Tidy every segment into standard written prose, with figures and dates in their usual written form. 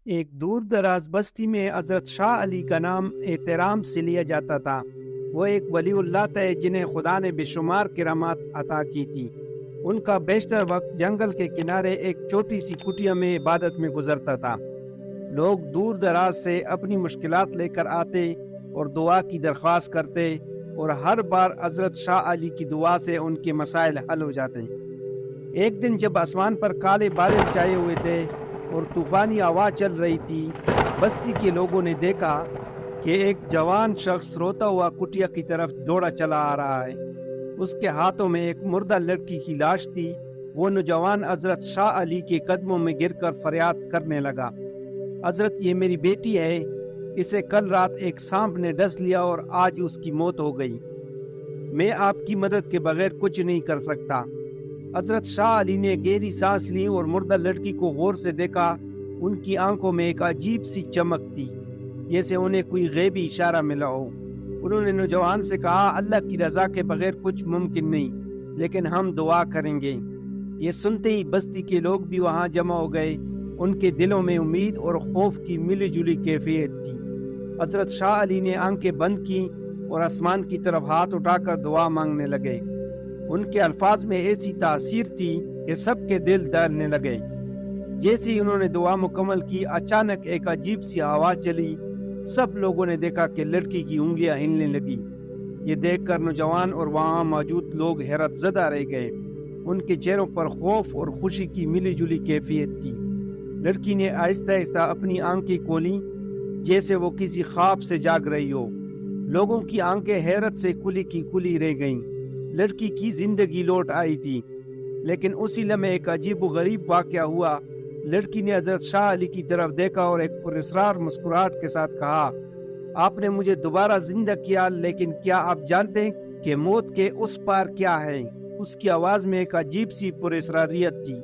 ایک دور دراز بستی میں حضرت شاہ علی کا نام احترام سے لیا جاتا تھا۔ وہ ایک ولی اللہ تھے جنہیں خدا نے بے شمار کرامات عطا کی تھی۔ ان کا بیشتر وقت جنگل کے کنارے ایک چھوٹی سی کٹیا میں عبادت میں گزرتا تھا۔ لوگ دور دراز سے اپنی مشکلات لے کر آتے اور دعا کی درخواست کرتے، اور ہر بار حضرت شاہ علی کی دعا سے ان کے مسائل حل ہو جاتے۔ ایک دن جب آسمان پر کالے بادل چھائے ہوئے تھے اور طوفانی ہوا چل رہی تھی، بستی کے لوگوں نے دیکھا کہ ایک جوان شخص روتا ہوا کٹیا کی طرف دوڑا چلا آ رہا ہے۔ اس کے ہاتھوں میں ایک مردہ لڑکی کی لاش تھی۔ وہ نوجوان حضرت شاہ علی کے قدموں میں گر کر فریاد کرنے لگا، حضرت یہ میری بیٹی ہے، اسے کل رات ایک سانپ نے ڈس لیا اور آج اس کی موت ہو گئی۔ میں آپ کی مدد کے بغیر کچھ نہیں کر سکتا۔ حضرت شاہ علی نے گہری سانس لی اور مردہ لڑکی کو غور سے دیکھا۔ ان کی آنکھوں میں ایک عجیب سی چمک تھی، جیسے انہیں کوئی غیبی اشارہ ملا ہو۔ انہوں نے نوجوان سے کہا، اللہ کی رضا کے بغیر کچھ ممکن نہیں، لیکن ہم دعا کریں گے۔ یہ سنتے ہی بستی کے لوگ بھی وہاں جمع ہو گئے۔ ان کے دلوں میں امید اور خوف کی ملی جلی کیفیت تھی۔ حضرت شاہ علی نے آنکھیں بند کی اور آسمان کی طرف ہاتھ اٹھا کر دعا مانگنے لگے۔ ان کے الفاظ میں ایسی تاثیر تھی کہ سب کے دل دہلنے لگے۔ جیسے ہی انہوں نے دعا مکمل کی، اچانک ایک عجیب سی ہوا چلی۔ سب لوگوں نے دیکھا کہ لڑکی کی انگلیاں ہلنے لگی۔ یہ دیکھ کر نوجوان اور وہاں موجود لوگ حیرت زدہ رہ گئے۔ ان کے چہروں پر خوف اور خوشی کی ملی جلی کیفیت تھی۔ لڑکی نے آہستہ آہستہ اپنی آنکھیں کھولیں، جیسے وہ کسی خواب سے جاگ رہی ہو۔ لوگوں کی آنکھیں حیرت سے کھلی کی کھلی رہ گئیں۔ لڑکی کی زندگی لوٹ آئی تھی۔ لیکن اسی لمحے ایک عجیب و غریب واقعہ ہوا۔ لڑکی نے حضرت شاہ علی کی طرف دیکھا اور ایک پراسرار مسکراہٹ کے ساتھ کہا، آپ نے مجھے دوبارہ زندہ کیا، لیکن کیا آپ جانتے ہیں کہ موت کے اس پار کیا ہے؟ اس کی آواز میں ایک عجیب سی پراسراریت تھی۔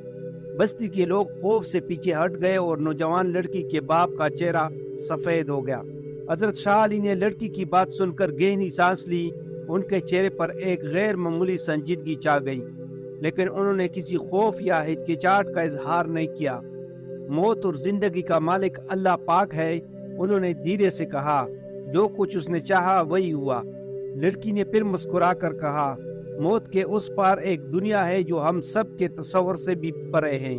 بستی کے لوگ خوف سے پیچھے ہٹ گئے اور نوجوان لڑکی کے باپ کا چہرہ سفید ہو گیا۔ حضرت شاہ علی نے لڑکی کی بات سن کر گہری سانس لی۔ ان کے چہرے پر ایک غیر معمولی سنجیدگی چھا گئی، لیکن انہوں نے کسی خوف یا ہچکچاہٹ کا اظہار نہیں کیا۔ موت اور زندگی کا مالک اللہ پاک ہے، انہوں نے دھیرے سے کہا، جو کچھ اس نے چاہا وہی ہوا۔ لڑکی نے پھر مسکرا کر کہا، موت کے اس پار ایک دنیا ہے جو ہم سب کے تصور سے بھی پرے ہیں۔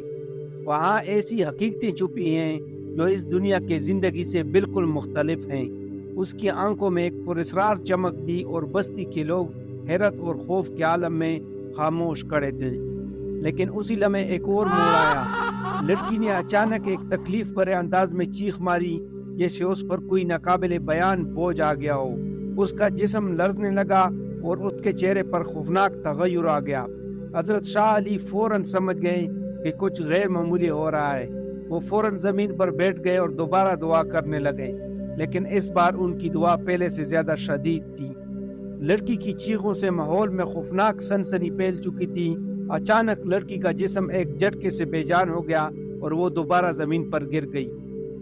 وہاں ایسی حقیقتیں چھپی ہیں جو اس دنیا کے زندگی سے بالکل مختلف ہیں۔ اس کی آنکھوں میں ایک پراسرار چمک تھی اور بستی کے لوگ حیرت اور خوف کے عالم میں خاموش کھڑے تھے۔ لیکن اسی لمحے ایک اور موڑ آیا۔ لڑکی نے اچانک ایک تکلیف بھرے انداز میں چیخ ماری، جیسے اس پر کوئی ناقابل بیان بوجھ آ گیا ہو۔ اس کا جسم لرزنے لگا اور اس کے چہرے پر خوفناک تغیر آ گیا۔ حضرت شاہ علی فوراً سمجھ گئے کہ کچھ غیر معمولی ہو رہا ہے۔ وہ فوراً زمین پر بیٹھ گئے اور دوبارہ دعا کرنے لگے، لیکن اس بار ان کی دعا پہلے سے زیادہ شدید تھی۔ لڑکی کی چیخوں سے ماحول میں خوفناک سنسنی پھیل چکی تھی۔ اچانک لڑکی کا جسم ایک جھٹکے سے بے جان ہو گیا اور وہ دوبارہ زمین پر گر گئی۔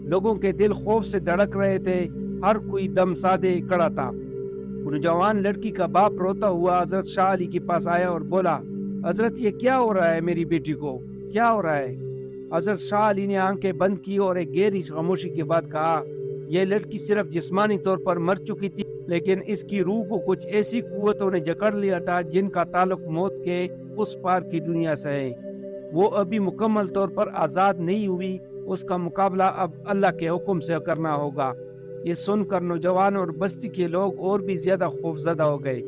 لوگوں کے دل خوف سے دھڑک رہے تھے، ہر کوئی دم سادے کھڑا تھا۔ نوجوان لڑکی کا باپ روتا ہوا حضرت شاہ علی کے پاس آیا اور بولا، حضرت یہ کیا ہو رہا ہے؟ میری بیٹی کو کیا ہو رہا ہے؟ حضرت شاہ علی نے آنکھیں بند کی اور ایک گہری خاموشی کے بعد کہا، یہ لڑکی صرف جسمانی طور پر مر چکی تھی، لیکن اس کی روح کو کچھ ایسی قوتوں نے جکڑ لیا تھا جن کا تعلق موت کے اس پار کی دنیا سے ہے۔ وہ ابھی مکمل طور پر آزاد نہیں ہوئی، اس کا مقابلہ اب اللہ کے حکم سے کرنا ہوگا۔ یہ سن کر نوجوان اور بستی کے لوگ اور بھی زیادہ خوفزدہ ہو گئے۔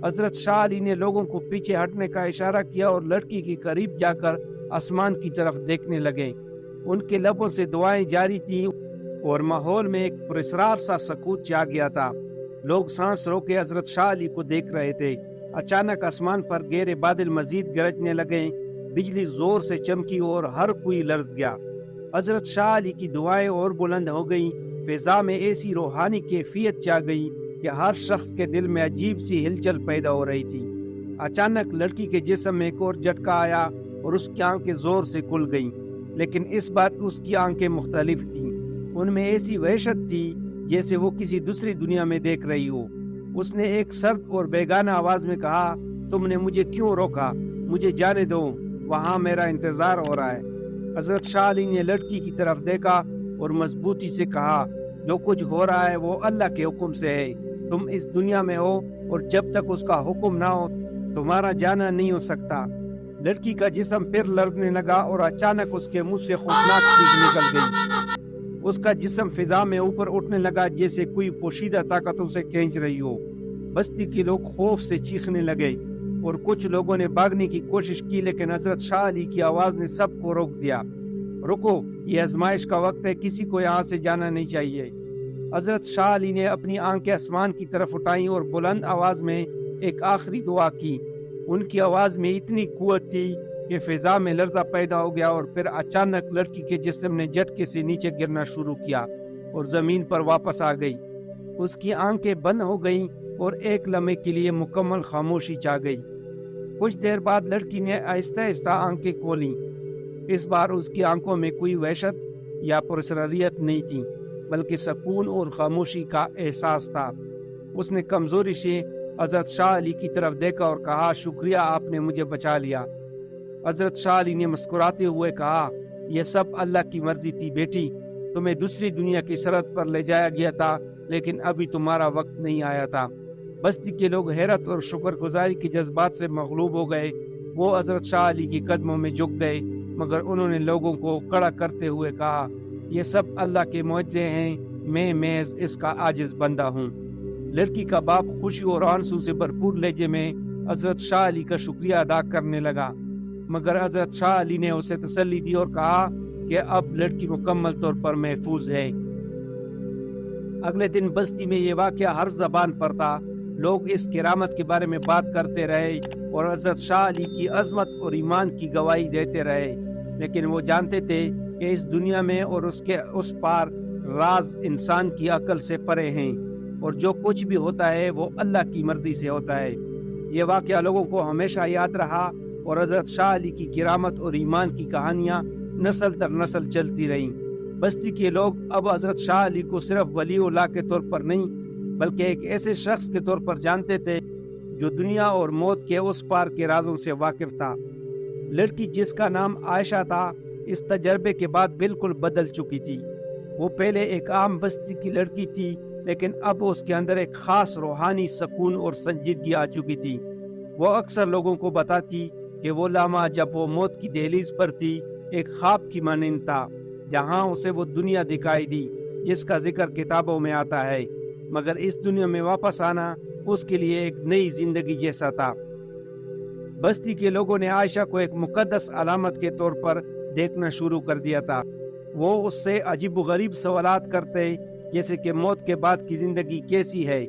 حضرت شاہ علی نے لوگوں کو پیچھے ہٹنے کا اشارہ کیا اور لڑکی کے قریب جا کر آسمان کی طرف دیکھنے لگے۔ ان کے لبوں سے دعائیں جاری تھیں اور ماحول میں ایک پراسرار سا سکوت چھا گیا تھا۔ لوگ سانس روکے حضرت شاہ علی کو دیکھ رہے تھے۔ اچانک آسمان پر گہرے بادل مزید گرجنے لگے، بجلی زور سے چمکی اور ہر کوئی لرز گیا۔ حضرت شاہ علی کی دعائیں اور بلند ہو گئیں۔ فضا میں ایسی روحانی کیفیت چھا گئی کہ ہر شخص کے دل میں عجیب سی ہلچل پیدا ہو رہی تھی۔ اچانک لڑکی کے جسم میں ایک اور جھٹکا آیا اور اس کی آنکھیں زور سے کھل گئیں، لیکن اس بار اس کی آنکھیں مختلف تھیں۔ ان میں ایسی وحشت تھی جیسے وہ کسی دوسری دنیا میں دیکھ رہی ہو۔ اس نے ایک سرد اور بیگانہ آواز میں کہا، تم نے مجھے کیوں روکا؟ مجھے جانے دو، وہاں میرا انتظار ہو رہا ہے۔ حضرت شاہ علی نے لڑکی کی طرف دیکھا اور مضبوطی سے کہا، جو کچھ ہو رہا ہے وہ اللہ کے حکم سے ہے، تم اس دنیا میں ہو اور جب تک اس کا حکم نہ ہو تمہارا جانا نہیں ہو سکتا۔ لڑکی کا جسم پھر لرزنے لگا اور اچانک اس کے منہ سے خوفناک چیخ نکل گئی۔ اس کا جسم فضا میں اوپر اٹھنے لگا جیسے کوئی پوشیدہ طاقت اسے کھینچ رہی ہو۔ بستی کے لوگ خوف سے چیخنے لگے اور کچھ لوگوں نے بھاگنے کی کوشش کی، لیکن حضرت شاہ علی کی آواز نے سب کو روک دیا۔ رکو، یہ آزمائش کا وقت ہے، کسی کو یہاں سے جانا نہیں چاہیے۔ حضرت شاہ علی نے اپنی آنکھیں آسمان کی طرف اٹھائیں اور بلند آواز میں ایک آخری دعا کی۔ ان کی آواز میں اتنی قوت تھی کہ فضا میں لرزہ پیدا ہو گیا اور پھر اچانک لڑکی کے جسم نے جھٹکے سے نیچے گرنا شروع کیا اور زمین پر واپس آ گئی۔ اس کی آنکھیں بند ہو گئیں اور ایک لمحے کے لیے مکمل خاموشی چھا گئی۔ کچھ دیر بعد لڑکی نے آہستہ آہستہ آنکھیں کھولیں۔ اس بار اس کی آنکھوں میں کوئی وحشت یا پراسراریت نہیں تھی، بلکہ سکون اور خاموشی کا احساس تھا۔ اس نے کمزوری سے حضرت شاہ علی کی طرف دیکھا اور کہا، شکریہ، آپ نے مجھے بچا لیا۔ حضرت شاہ علی نے مسکراتے ہوئے کہا، یہ سب اللہ کی مرضی تھی بیٹی، تمہیں دوسری دنیا کی سرحد پر لے جایا گیا تھا، لیکن ابھی تمہارا وقت نہیں آیا تھا۔ بستی کے لوگ حیرت اور شکر گزاری کے جذبات سے مغلوب ہو گئے۔ وہ حضرت شاہ علی کے قدموں میں جھک گئے، مگر انہوں نے لوگوں کو کھڑا کرتے ہوئے کہا، یہ سب اللہ کے معجزے ہیں، میں محض اس کا عاجز بندہ ہوں۔ لڑکی کا باپ خوشی اور آنسو سے بھرپور لہجے میں حضرت شاہ علی کا شکریہ ادا کرنے لگا، مگر حضرت شاہ علی نے اسے تسلی دی اور کہا کہ اب لڑکی مکمل طور پر محفوظ ہے۔ اگلے دن بستی میں یہ واقعہ ہر زبان پر تھا۔ لوگ اس کرامت کے بارے میں بات کرتے رہے اور حضرت شاہ علی کی عظمت اور ایمان کی گواہی دیتے رہے، لیکن وہ جانتے تھے کہ اس دنیا میں اور اس کے اس پار راز انسان کی عقل سے پرے ہیں، اور جو کچھ بھی ہوتا ہے وہ اللہ کی مرضی سے ہوتا ہے۔ یہ واقعہ لوگوں کو ہمیشہ یاد رہا اور حضرت شاہ علی کی کرامت اور ایمان کی کہانیاں نسل در نسل چلتی رہیں۔ بستی کے لوگ اب حضرت شاہ علی کو صرف ولی اللہ کے طور پر نہیں، بلکہ ایک ایسے شخص کے طور پر جانتے تھے جو دنیا اور موت کے اس پار کے رازوں سے واقف تھا۔ لڑکی جس کا نام عائشہ تھا، اس تجربے کے بعد بالکل بدل چکی تھی۔ وہ پہلے ایک عام بستی کی لڑکی تھی، لیکن اب اس کے اندر ایک خاص روحانی سکون اور سنجیدگی آ چکی تھی۔ وہ اکثر لوگوں کو بتاتی کہ وہ لمحہ جب وہ موت کی دہلیز پر تھی ایک خواب کی مانند تھا، جہاں اسے وہ دنیا دکھائی دی جس کا ذکر کتابوں میں آتا ہے، مگر اس دنیا میں واپس آنا اس کے لیے ایک نئی زندگی جیسا تھا۔ بستی کے لوگوں نے عائشہ کو ایک مقدس علامت کے طور پر دیکھنا شروع کر دیا تھا۔ وہ اس سے عجیب و غریب سوالات کرتے، جیسے کہ موت کے بعد کی زندگی کیسی ہے،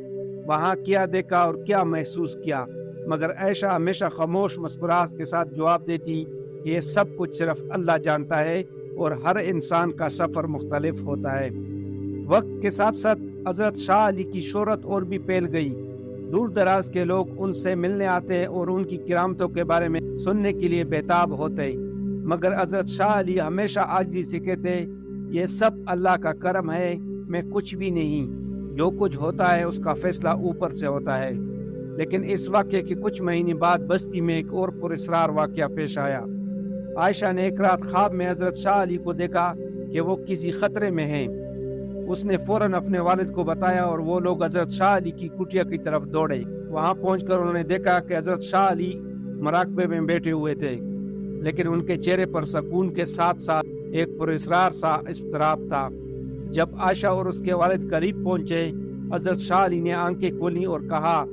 وہاں کیا دیکھا اور کیا محسوس کیا، مگر عائشہ ہمیشہ خاموش مسکراہٹ کے ساتھ جواب دیتی، یہ سب کچھ صرف اللہ جانتا ہے اور ہر انسان کا سفر مختلف ہوتا ہے۔ وقت کے ساتھ ساتھ حضرت شاہ علی کی شہرت اور بھی پھیل گئی۔ دور دراز کے لوگ ان سے ملنے آتے اور ان کی کرامتوں کے بارے میں سننے کے لیے بےتاب ہوتے، مگر حضرت شاہ علی ہمیشہ عاجزی سے کہتے، یہ سب اللہ کا کرم ہے، میں کچھ بھی نہیں، جو کچھ ہوتا ہے اس کا فیصلہ اوپر سے ہوتا ہے۔ لیکن اس واقعے کے کچھ مہینے بعد بستی میں ایک اور پراسرار واقعہ پیش آیا۔ عائشہ نے ایک رات خواب میں حضرت شاہ علی کو دیکھا کہ وہ کسی خطرے میں ہیں۔ اس نے فوراً اپنے والد کو بتایا اور وہ لوگ حضرت شاہ علی کی کٹیا کی طرف دوڑے۔ وہاں پہنچ کر انہوں نے دیکھا کہ حضرت شاہ علی مراقبے میں بیٹھے ہوئے تھے، لیکن ان کے چہرے پر سکون کے ساتھ ساتھ ایک پراسرار سا اضطراب تھا۔ جب عائشہ اور اس کے والد قریب پہنچے، حضرت شاہ علی نے آنکھیں کھولیں اور کہا،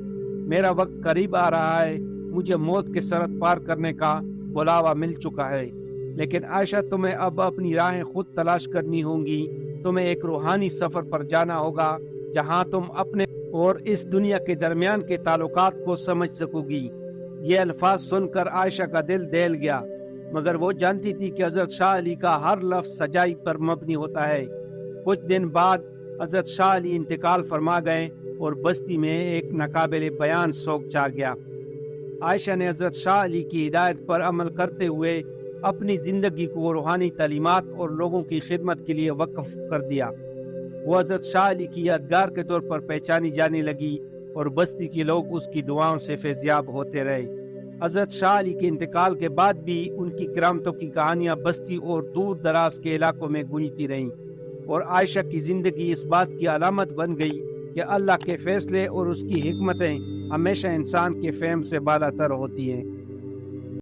میرا وقت قریب آ رہا ہے، مجھے موت کے سرحد پار کرنے کا بلاوا مل چکا ہے، لیکن عائشہ تمہیں اب اپنی راہیں خود تلاش کرنی ہوں گی۔ تمہیں ایک روحانی سفر پر جانا ہوگا جہاں تم اپنے اور اس دنیا کے درمیان کے تعلقات کو سمجھ سکو گی۔ یہ الفاظ سن کر عائشہ کا دل دہل گیا، مگر وہ جانتی تھی کہ حضرت شاہ علی کا ہر لفظ سچائی پر مبنی ہوتا ہے۔ کچھ دن بعد حضرت شاہ علی انتقال فرما گئے اور بستی میں ایک ناقابل بیان سوگ چھا گیا۔ عائشہ نے حضرت شاہ علی کی ہدایت پر عمل کرتے ہوئے اپنی زندگی کو روحانی تعلیمات اور لوگوں کی خدمت کے لیے وقف کر دیا۔ وہ حضرت شاہ علی کی یادگار کے طور پر پہچانی جانے لگی اور بستی کے لوگ اس کی دعاؤں سے فیضیاب ہوتے رہے۔ حضرت شاہ علی کے انتقال کے بعد بھی ان کی کرامتوں کی کہانیاں بستی اور دور دراز کے علاقوں میں گونجتی رہیں۔ اور عائشہ کی زندگی اس بات کی علامت بن گئی کہ اللہ کے فیصلے اور اس کی حکمتیں ہمیشہ انسان کے فہم سے بالا تر ہوتی ہیں۔